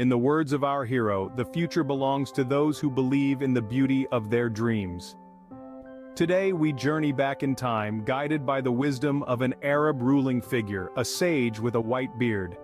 In the words of our hero, the future belongs to those who believe in the beauty of their dreams. Today we journey back in time, guided by the wisdom of an Arab ruling figure, a sage with a white beard.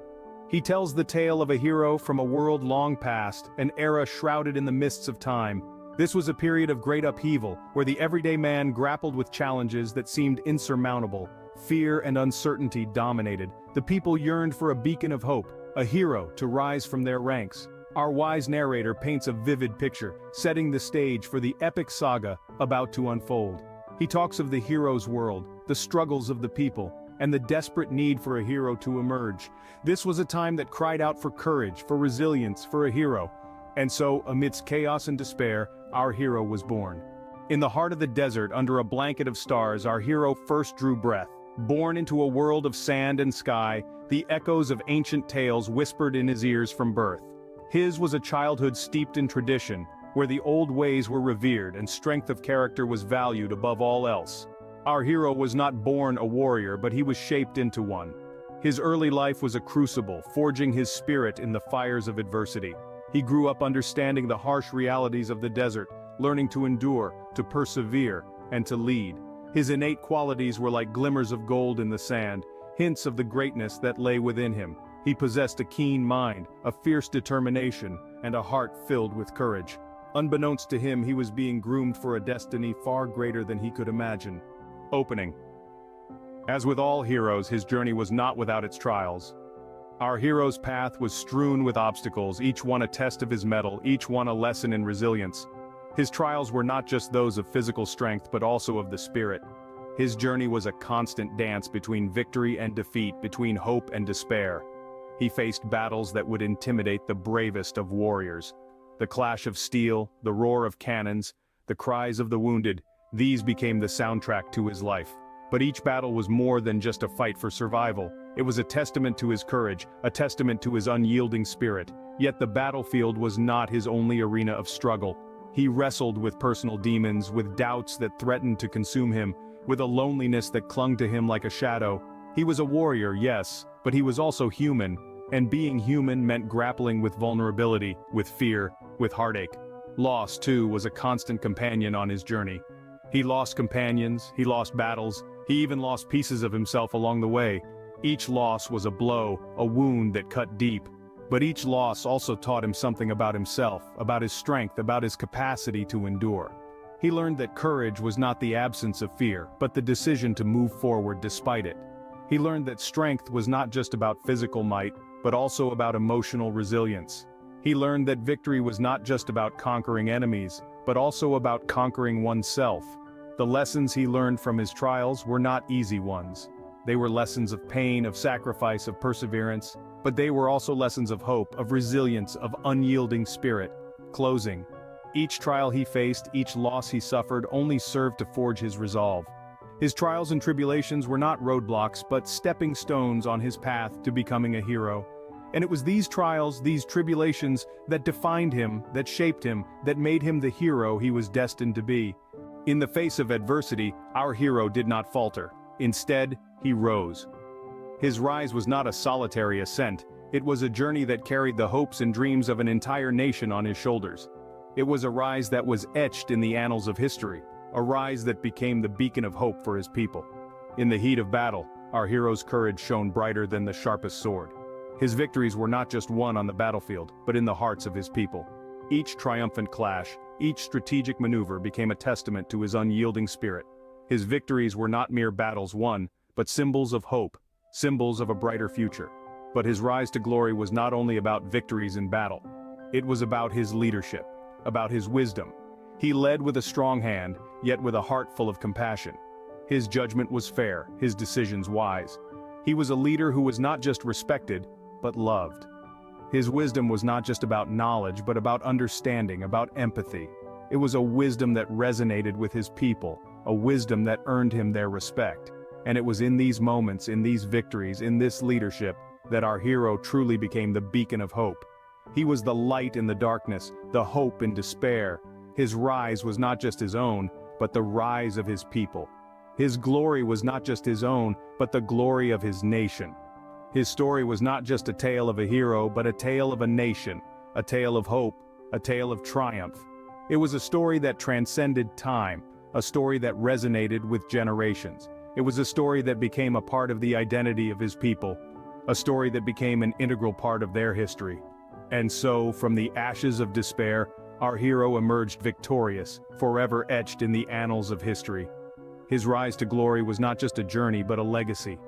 He tells the tale of a hero from a world long past, an era shrouded in the mists of time. This was a period of great upheaval, where the everyday man grappled with challenges that seemed insurmountable. Fear and uncertainty dominated. The people yearned for a beacon of hope, a hero to rise from their ranks. Our wise narrator paints a vivid picture, setting the stage for the epic saga about to unfold. He talks of the hero's world, the struggles of the people, and the desperate need for a hero to emerge. This was a time that cried out for courage, for resilience, for a hero. And so, amidst chaos and despair, our hero was born. In the heart of the desert, under a blanket of stars, our hero first drew breath. Born into a world of sand and sky, the echoes of ancient tales whispered in his ears from birth. His was a childhood steeped in tradition, where the old ways were revered and strength of character was valued above all else. Our hero was not born a warrior, but he was shaped into one. His early life was a crucible, forging his spirit in the fires of adversity. He grew up understanding the harsh realities of the desert, learning to endure, to persevere, and to lead. His innate qualities were like glimmers of gold in the sand, hints of the greatness that lay within him. He possessed a keen mind, a fierce determination, and a heart filled with courage. Unbeknownst to him, he was being groomed for a destiny far greater than he could imagine. Opening. As with all heroes, his journey was not without its trials. Our hero's path was strewn with obstacles, each one a test of his mettle, each one a lesson in resilience. His trials were not just those of physical strength but also of the spirit. His journey was a constant dance between victory and defeat, between hope and despair. He faced battles that would intimidate the bravest of warriors. The clash of steel, the roar of cannons, the cries of the wounded, these became the soundtrack to his life. But each battle was more than just a fight for survival. It was a testament to his courage, a testament to his unyielding spirit. Yet the battlefield was not his only arena of struggle. He wrestled with personal demons, with doubts that threatened to consume him, with a loneliness that clung to him like a shadow. He was a warrior, yes, but he was also human, and being human meant grappling with vulnerability, with fear, with heartache. Loss, too, was a constant companion on his journey. He lost companions, he lost battles, he even lost pieces of himself along the way. Each loss was a blow, a wound that cut deep. But each loss also taught him something about himself, about his strength, about his capacity to endure. He learned that courage was not the absence of fear, but the decision to move forward despite it. He learned that strength was not just about physical might, but also about emotional resilience. He learned that victory was not just about conquering enemies, but also about conquering oneself. The lessons he learned from his trials were not easy ones. They were lessons of pain, of sacrifice, of perseverance, but they were also lessons of hope, of resilience, of unyielding spirit. Closing. Each trial he faced, each loss he suffered only served to forge his resolve. His trials and tribulations were not roadblocks, but stepping stones on his path to becoming a hero. And it was these trials, these tribulations, that defined him, that shaped him, that made him the hero he was destined to be. In the face of adversity, our hero did not falter. Instead, he rose. His rise was not a solitary ascent, it was a journey that carried the hopes and dreams of an entire nation on his shoulders. It was a rise that was etched in the annals of history, a rise that became the beacon of hope for his people. In the heat of battle, our hero's courage shone brighter than the sharpest sword. His victories were not just won on the battlefield, but in the hearts of his people. Each triumphant clash, each strategic maneuver became a testament to his unyielding spirit. His victories were not mere battles won, but symbols of hope, symbols of a brighter future. But his rise to glory was not only about victories in battle. It was about his leadership, about his wisdom. He led with a strong hand, yet with a heart full of compassion. His judgment was fair, his decisions wise. He was a leader who was not just respected, but loved. His wisdom was not just about knowledge, but about understanding, about empathy. It was a wisdom that resonated with his people, a wisdom that earned him their respect. And it was in these moments, in these victories, in this leadership, that our hero truly became the beacon of hope. He was the light in the darkness, the hope in despair. His rise was not just his own, but the rise of his people. His glory was not just his own, but the glory of his nation. His story was not just a tale of a hero but a tale of a nation, a tale of hope, a tale of triumph. It was a story that transcended time, a story that resonated with generations. It was a story that became a part of the identity of his people, a story that became an integral part of their history. And so, from the ashes of despair, our hero emerged victorious, forever etched in the annals of history. His rise to glory was not just a journey but a legacy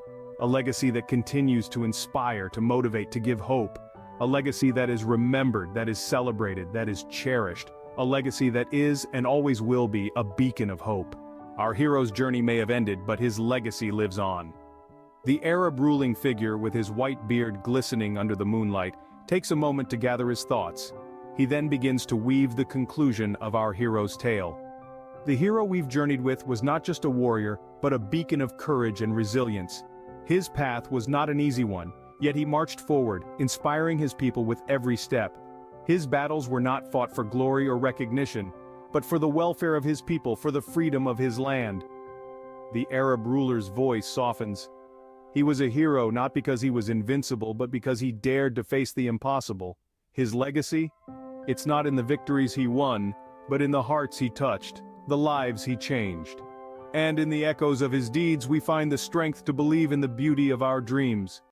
that continues to inspire, to motivate, to give hope, a legacy that is remembered, that is celebrated, that is cherished, a legacy that is and always will be a beacon of hope. Our hero's journey may have ended, but his legacy lives on. The Arab ruling figure, with his white beard glistening under the moonlight, takes a moment to gather his thoughts. He then begins to weave the conclusion of our hero's tale. The hero we've journeyed with was not just a warrior, but a beacon of courage and resilience. His path was not an easy one, yet he marched forward, inspiring his people with every step. His battles were not fought for glory or recognition, but for the welfare of his people, for the freedom of his land. The Arab ruler's voice softens. He was a hero not because he was invincible but because he dared to face the impossible. His legacy? It's not in the victories he won, but in the hearts he touched, the lives he changed. And in the echoes of his deeds we find the strength to believe in the beauty of our dreams.